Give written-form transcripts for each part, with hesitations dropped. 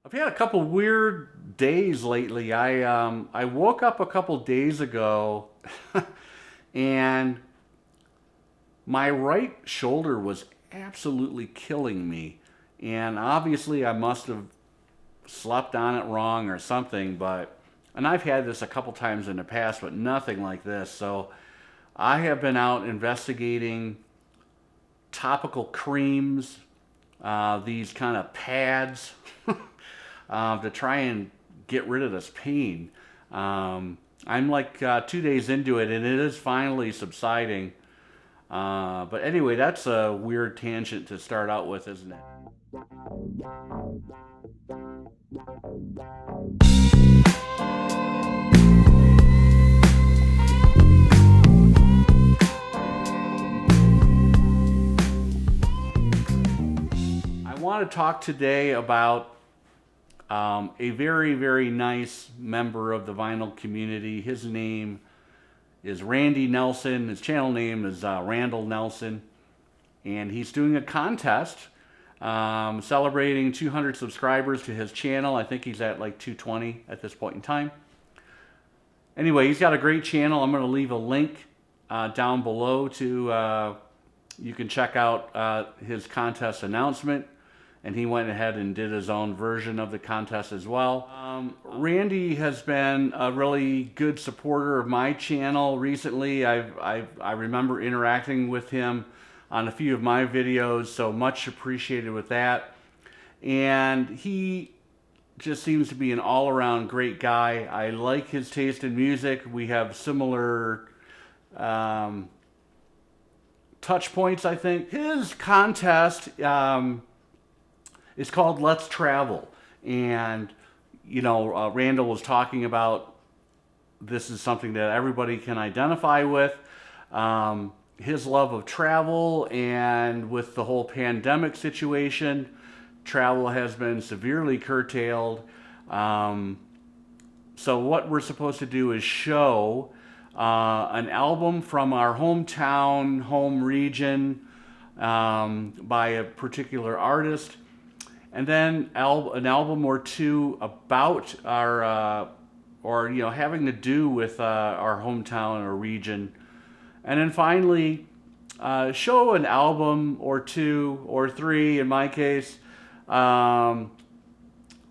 I've had a couple weird days lately. I woke up a couple days ago and my right shoulder was absolutely killing me. And obviously I must have slept on it wrong or something, but and I've had this a couple times in the past, but nothing like this. So I have been out investigating topical creams, these kind of pads to try and get rid of this pain. I'm like 2 days into it, and it is finally subsiding. But anyway, that's a weird tangent to start out with, isn't it? I want to talk today about a very, very nice member of the vinyl community. His name is Randy Nelson. His channel name is Randall Nelson. And he's doing a contest celebrating 200 subscribers to his channel. I think he's at like 220 at this point in time. Anyway, he's got a great channel. I'm going to leave a link down below to you can check out his contest announcement. And he went ahead and did his own version of the contest as well. Randy has been a really good supporter of my channel recently. I remember interacting with him on a few of my videos, so much appreciated with that. And he just seems to be an all-around great guy. I like his taste in music. We have similar touch points, I think. His contest it's called Let's Travel. And, you know, Randall was talking about this is something that everybody can identify with. His love of travel, and with the whole pandemic situation, travel has been severely curtailed. So what we're supposed to do is show an album from our hometown, home region, by a particular artist. And then an album or two about our, or you know, having to do with our hometown or region. And then finally, show an album or two or three, in my case, that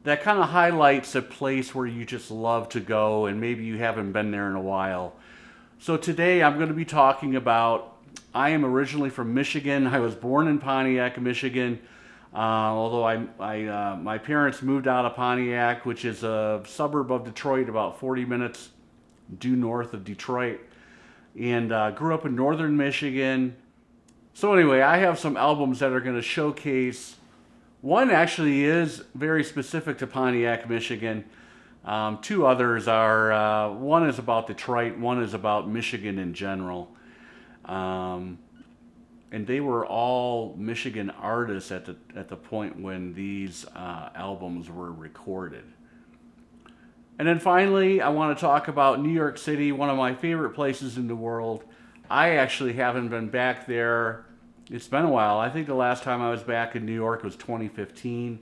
kind of highlights a place where you just love to go and maybe you haven't been there in a while. So today I'm going to be talking about, I am originally from Michigan. I was born in Pontiac, Michigan. Although my parents moved out of Pontiac, which is a suburb of Detroit, about 40 minutes due north of Detroit, and grew up in northern Michigan. So anyway, I have some albums that are going to showcase. One actually is very specific to Pontiac, Michigan. Two others are, one is about Detroit, one is about Michigan in general. And they were all Michigan artists at the point when these albums were recorded. And then finally, I want to talk about New York City, one of my favorite places in the world. I actually haven't been back there. It's been a while. I think the last time I was back in New York was 2015.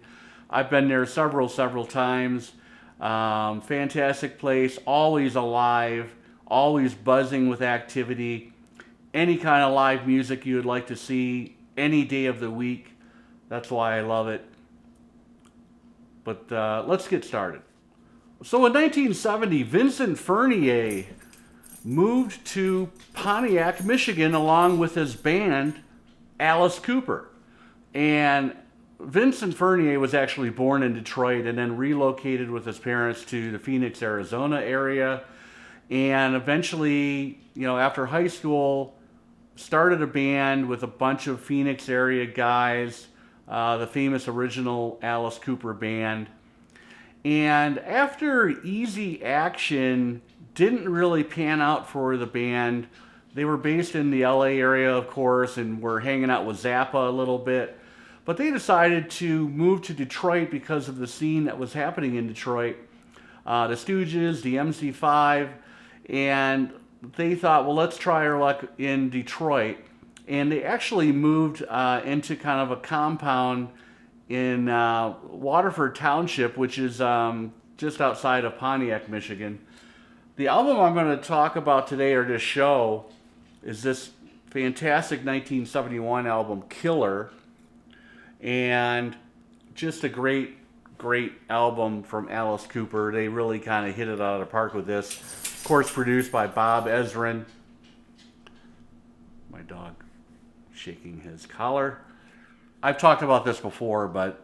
I've been there several times. Fantastic place, always alive, always buzzing with activity. Any kind of live music you would like to see any day of the week. That's why I love it. But let's get started. So in 1970, Vincent Fernier moved to Pontiac, Michigan, along with his band, Alice Cooper. And Vincent Fernier was actually born in Detroit and then relocated with his parents to the Phoenix, Arizona area. And eventually, you know, after high school, started a band with a bunch of Phoenix area guys, the famous original Alice Cooper band. And after Easy Action didn't really pan out for the band, they were based in the LA area, of course, and were hanging out with Zappa a little bit. But they decided to move to Detroit because of the scene that was happening in Detroit. The Stooges, the MC5, and they thought, well, let's try our luck in Detroit. And they actually moved into kind of a compound in Waterford Township, which is just outside of Pontiac, Michigan. The album I'm going to talk about today, or this show, is this fantastic 1971 album, Killer. And just a great album from Alice Cooper. They really kind of hit it out of the park with this. Of course, produced by Bob Ezrin. My dog shaking his collar. I've talked about this before, but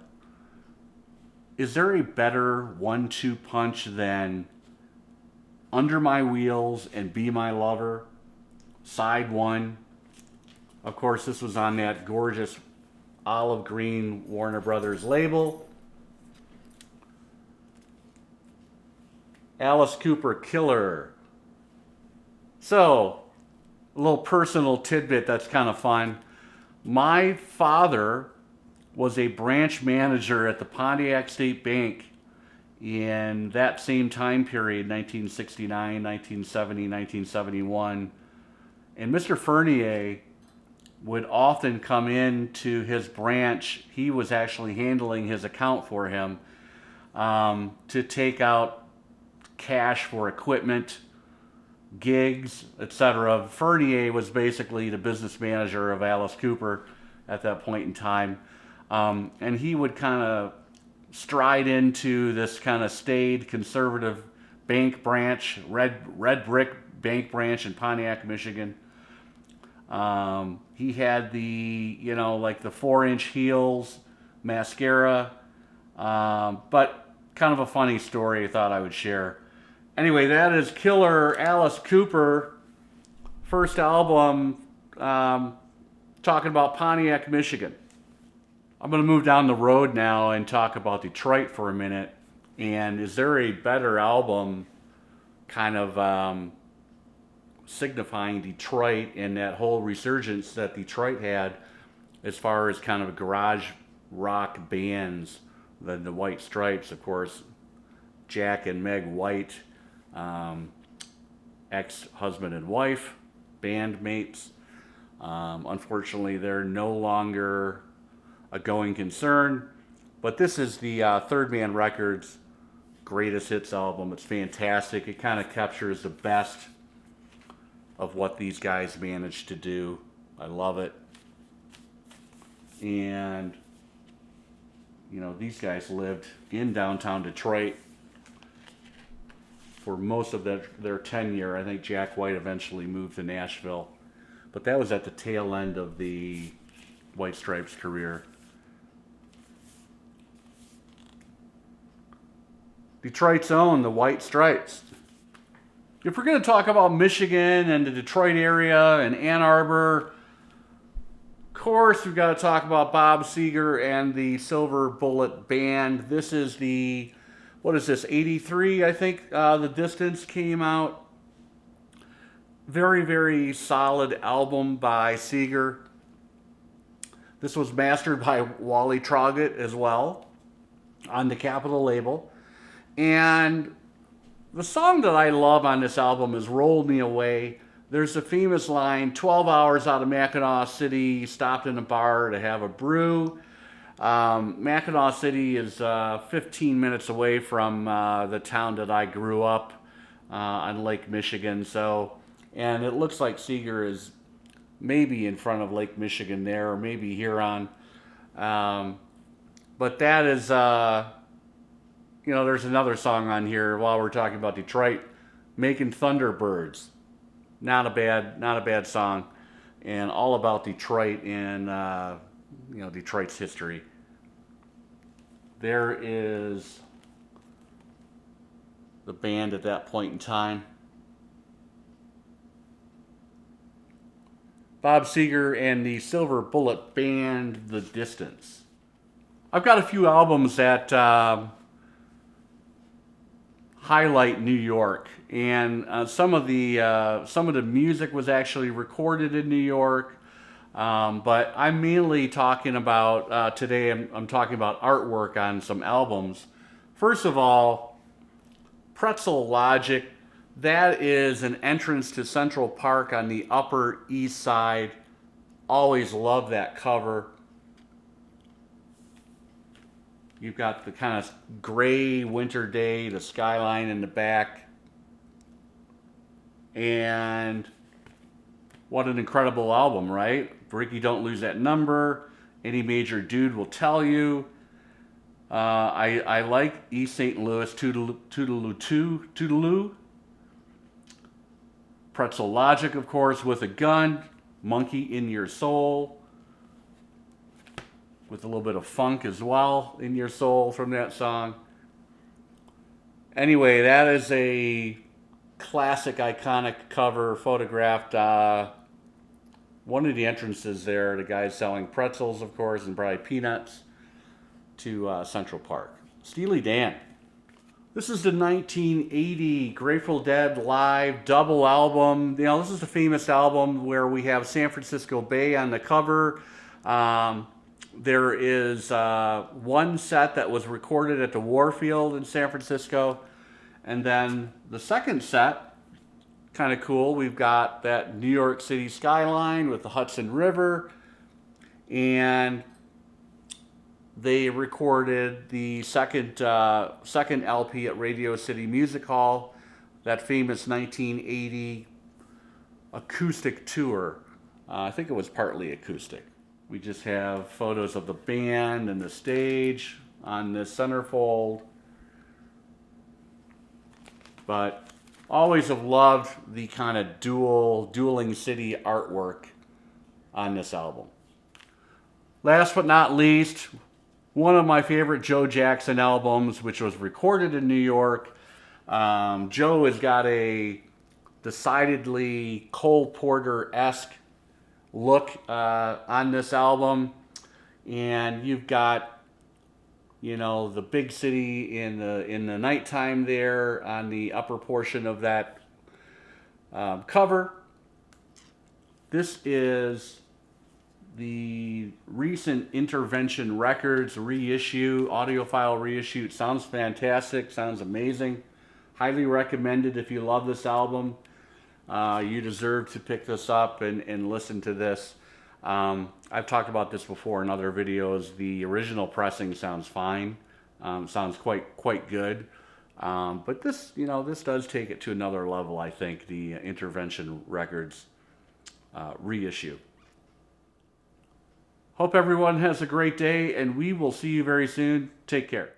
is there a better 1-2 punch than Under My Wheels and Be My Lover? Side 1. Of course, this was on that gorgeous olive green Warner Brothers label. Alice Cooper, Killer. So, a little personal tidbit that's kind of fun. My father was a branch manager at the Pontiac State Bank in that same time period, 1969, 1970, 1971. And Mr. Fernier would often come into his branch. He was actually handling his account for him to take out cash for equipment, gigs, etc. Fernier was basically the business manager of Alice Cooper at that point in time. And he would kind of stride into this kind of staid conservative bank branch, red brick bank branch in Pontiac, Michigan. He had the, like the 4-inch heels, mascara, but kind of a funny story I thought I would share. Anyway, that is Killer, Alice Cooper, first album, talking about Pontiac, Michigan. I'm going to move down the road now and talk about Detroit for a minute. And is there a better album kind of signifying Detroit and that whole resurgence that Detroit had as far as kind of garage rock bands than the White Stripes? Of course, Jack and Meg White, ex-husband and wife, bandmates. Unfortunately, they're no longer a going concern, but this is the Third Man Records greatest hits album. It's fantastic. It kind of captures the best of what these guys managed to do. I love it. And these guys lived in downtown Detroit for most of their tenure. I think Jack White eventually moved to Nashville, but that was at the tail end of the White Stripes career. Detroit's own, the White Stripes. If we're going to talk about Michigan and the Detroit area and Ann Arbor, of course we've got to talk about Bob Seger and the Silver Bullet Band. This is the, 83, I think The Distance came out. Very, very solid album by Seger. This was mastered by Wally Trogett as well on the Capitol label. And the song that I love on this album is Roll Me Away. There's a famous line, 12 hours out of Mackinac City, stopped in a bar to have a brew. Mackinac City is 15 minutes away from the town that I grew up on Lake Michigan. And it looks like Seger is maybe in front of Lake Michigan there, or maybe Huron. But that is... there's another song on here while we're talking about Detroit, Making Thunderbirds. Not a bad song, and all about Detroit and Detroit's history. There is the band at that point in time. Bob Seger and the Silver Bullet Band, The Distance. I've got a few albums that highlight New York, and some of the music was actually recorded in New York, but I'm mainly talking about today. I'm talking about artwork on some albums. First of all, Pretzel Logic. That is an entrance to Central Park on the Upper East Side. Always love that cover. You've got the kind of gray winter day, the skyline in the back. And what an incredible album, right? Ricky Don't Lose That Number. Any Major Dude Will Tell You. I like East St. Louis, Toodaloo. Pretzel Logic, of course, With a Gun. Monkey in Your Soul. With a little bit of funk as well in your soul from that song. Anyway, that is a classic, iconic cover photographed. One of the entrances there, the guy's selling pretzels, of course, and probably peanuts to Central Park. Steely Dan. This is the 1980 Grateful Dead live double album. You know, this is the famous album where we have San Francisco Bay on the cover. There is one set that was recorded at the Warfield in San Francisco. And then the second set, kind of cool, we've got that New York City skyline with the Hudson River. And they recorded the second LP at Radio City Music Hall, that famous 1980 acoustic tour. I think it was partly acoustic. We just have photos of the band and the stage on this centerfold. But always have loved the kind of dueling city artwork on this album. Last but not least, one of my favorite Joe Jackson albums, which was recorded in New York. Joe has got a decidedly Cole Porter-esque look on this album, and you've got, you know, the big city in the nighttime there on the upper portion of that cover. This is the recent Intervention Records reissue, audiophile reissue. It sounds fantastic, sounds amazing. Highly recommended if you love this album. You deserve to pick this up and listen to this. I've talked about this before in other videos. The original pressing sounds fine. Sounds quite good. But this, you know, this does take it to another level, I think, the Intervention Records reissue. Hope everyone has a great day, and we will see you very soon. Take care.